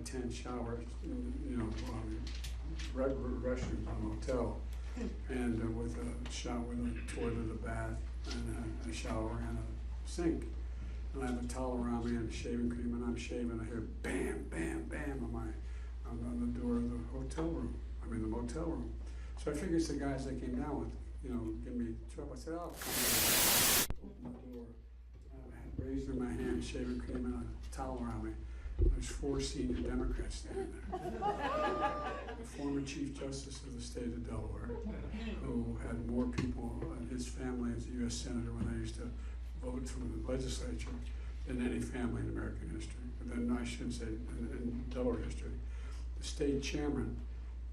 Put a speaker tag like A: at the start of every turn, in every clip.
A: 10 showers, restrooms in a motel, and with a shower, with a toilet, a bath, and a shower and a sink. And I have a towel around me and a shaving cream, and I'm shaving. I hear bam, bam, bam on the door of the the motel room. So I figured it's the guys that came down with, give me trouble. I said, "Oh, come on." Open the door. I raised in my hand, shaving cream, and a towel around me. There's 4 senior Democrats standing there. The former Chief Justice of the state of Delaware, who had more people in his family as a U.S. Senator when I used to vote for the legislature than any family in American history. But then I shouldn't say in Delaware history. The state chairman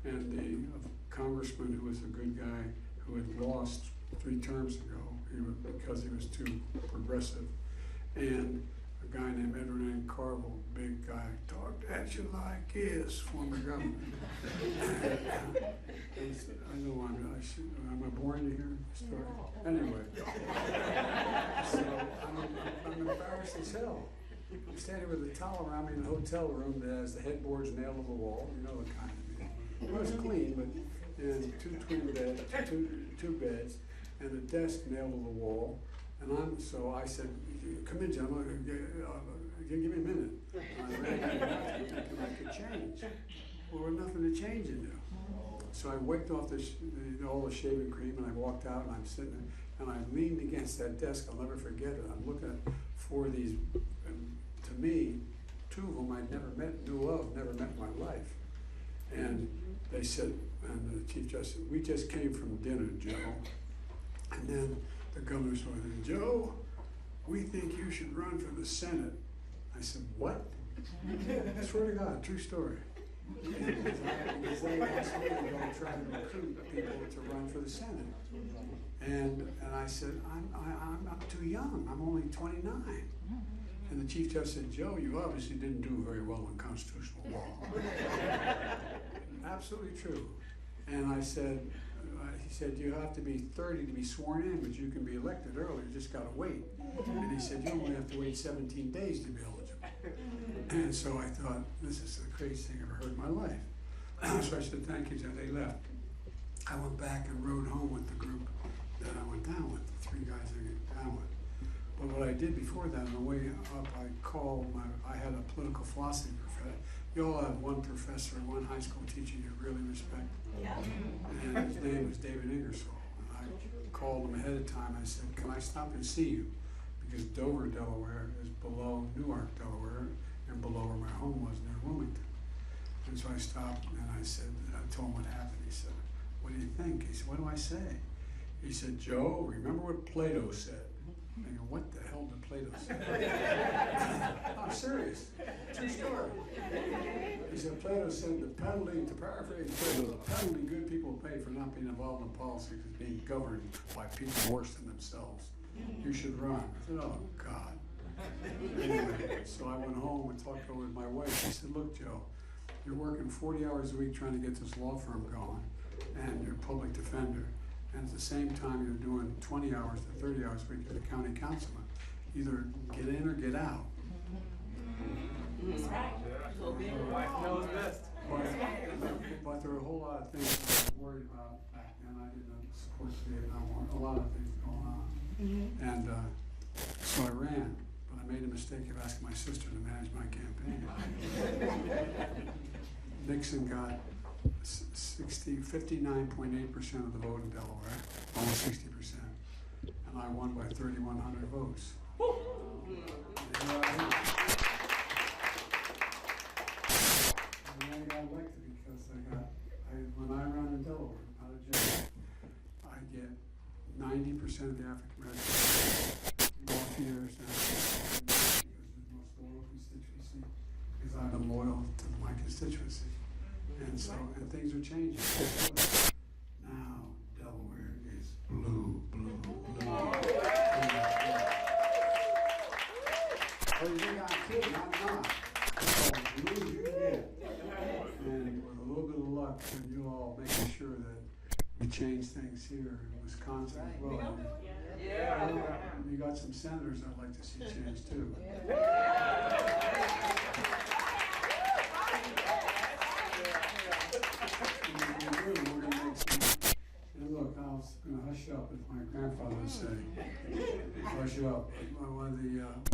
A: and the congressman who was a good guy who had lost 3 terms ago because he was too progressive, and a guy named Edward N. Carville, big guy, talked at you like his former governor. I know am I boring you here? Story? Anyway, so I'm embarrassed as hell. I'm standing with a towel around me in a hotel room that has the headboards nailed to the wall, the kind of thing. It was clean, but and 2 twin beds, two beds, and a desk nailed to the wall. And so I said, "Come in, gentlemen, give me a minute." And I ran in thinking I could change. Well, there was nothing to change into. So I wiped off all the shaving cream, and I walked out, and I'm sitting there, and I leaned against that desk. I'll never forget it. I'm looking at 4 of these, to me, 2 of them I'd never met in my life. And they said, and the Chief Justice, "We just came from dinner, Joe." And then the governor said, "Joe, we think you should run for the Senate." I said, "What?" I swear to God, true story. Because they asked me to go try to recruit people to run for the Senate. And I said, I'm too young. I'm only 29. And the Chief Justice said, "Joe, you obviously didn't do very well in constitutional law." Absolutely true. And I said, he said, "You have to be 30 to be sworn in, but you can be elected early, you just gotta wait." And he said, "You only have to wait 17 days to be eligible." And so I thought, this is the craziest thing I've ever heard in my life. So I said, "Thank you, Joe." They left. I went back and rode home with the group that I went down with, the 3 guys I went down with. But what I did before that, on the way up, I had a political philosophy professor. You all have one professor, one high school teacher you really respect.
B: Yeah.
A: And his name was David Ingersoll. And I called him ahead of time. I said, "Can I stop and see you?" Because Dover, Delaware is below Newark, Delaware, and below where my home was near Wilmington. And so I stopped and I told him what happened. He said, "What do you think?" He said, "What do I say?" He said, "Joe, remember what Plato said." I go, "What the hell did Plato say?" I'm serious. True story. He said, "Plato said the penalty, to paraphrase Plato, the penalty good people pay for not being involved in politics is being governed by people worse than themselves. You should run." I said, "Oh, God." Anyway, so I went home and talked over with my wife. She said, "Look, Joe, you're working 40 hours a week trying to get this law firm going, and you're a public defender. And at the same time, you're doing 20 hours to 30 hours a week as a county councilman. Either get in or get out."
B: That's right. So being
C: Wife knows best.
A: But there were a whole lot of things I was worried about back then. I didn't support the Vietnam War. A lot of things going on. And so I ran. But I made a mistake of asking my sister to manage my campaign. Nixon got 59.8% of the vote in Delaware, almost 60%, and I won by 3,100 votes. And I got elected because when I run in Delaware, out of jail, I get 90% of the African American volunteers, because it's the most loyal constituency, because I'm loyal to my constituency. And things are changing. Now Delaware is blue. Oh, you think I'm kidding? I'm not. As blue as you can get. And with a little bit of luck, and you all making sure that we change things here in Wisconsin as well.
C: Yeah.
A: You got some senators I'd like to see change too. up, as my grandfather would say. Brush up.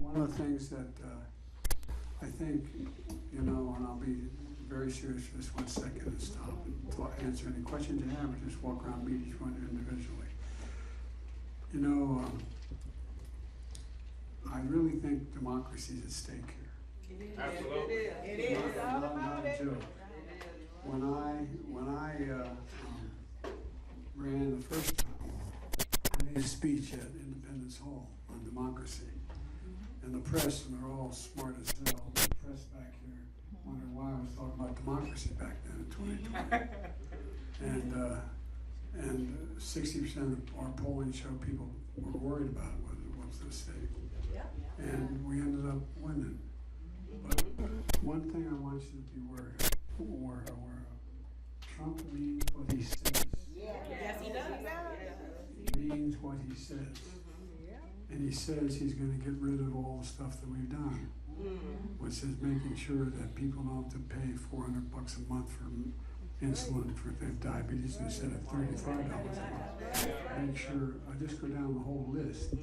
A: One of the things that I think, you know, and I'll be very serious for just 1 second and stop and answer any questions you have, or just walk around and meet each one individually. You know, I really think democracy is at stake here.
C: Absolutely.
B: It is.
A: Not a joke. When I ran the first time, I made a speech at Independence Hall on democracy. And the press, and they're all smart as hell, the press back here wondered why I was talking about democracy back then in 2020. And 60% of our polling showed people were worried about what's the stake. And we ended up winning. But one thing I want you to be aware of, Trump means what he says.
B: Yes, he does.
A: He means what he says. And he says he's going to get rid of all the stuff that we've done, which is making sure that people don't have to pay $400 a month for insulin for if they have diabetes instead of $35 a month. Make sure, I just go down the whole list.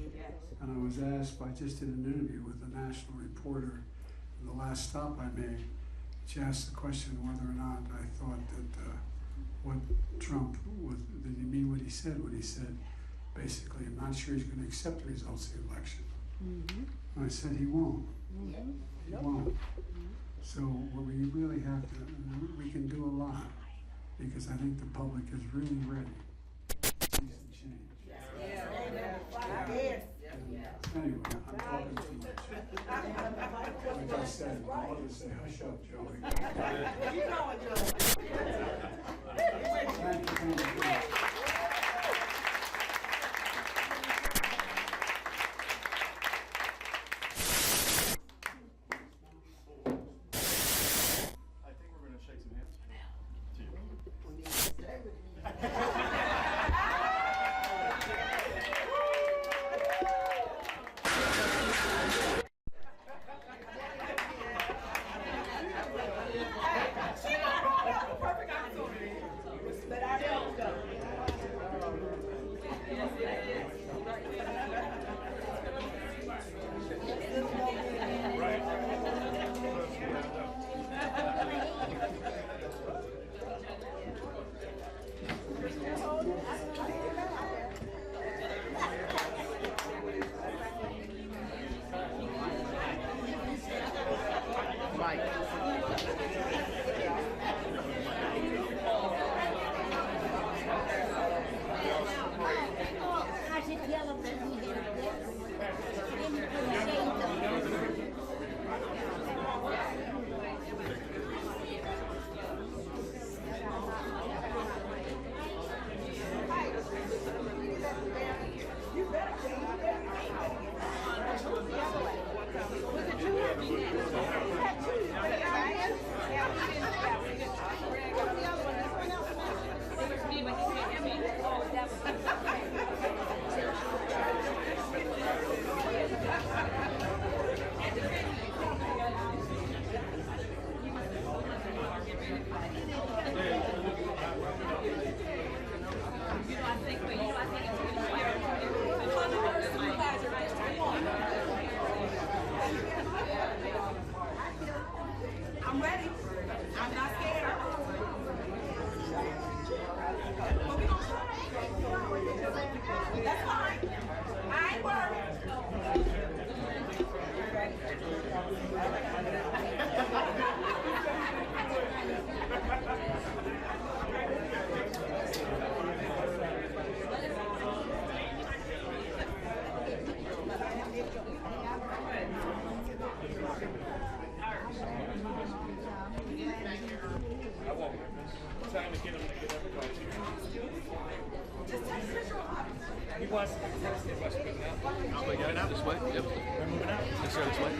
A: And I was asked, I just did an interview with a national reporter, the last stop I made. She asked the question whether or not I thought that what Trump was, did he mean what he said when he said, basically, I'm not sure he's going to accept the results of the election. And I said he won't. He won't. So what we really have to, we can do a lot, because I think the public is really ready to see some change. Anyway, I'm talking too much. Like I said, my mother would say, hush up, Joey.
B: You know it, Joe.
A: Thank you very much.
C: I think we're going to shake some hands.
B: But I don't go. I'm ready. I'm not scared. But we gonna try. That's fine. I ain't worried.
C: I won't. Time to get him to get everybody here.
B: Just take a picture of us.
C: He wants to be first. He wants to put it out.
D: This way? Yep.
C: We're moving out.
D: Yes, sir, this way.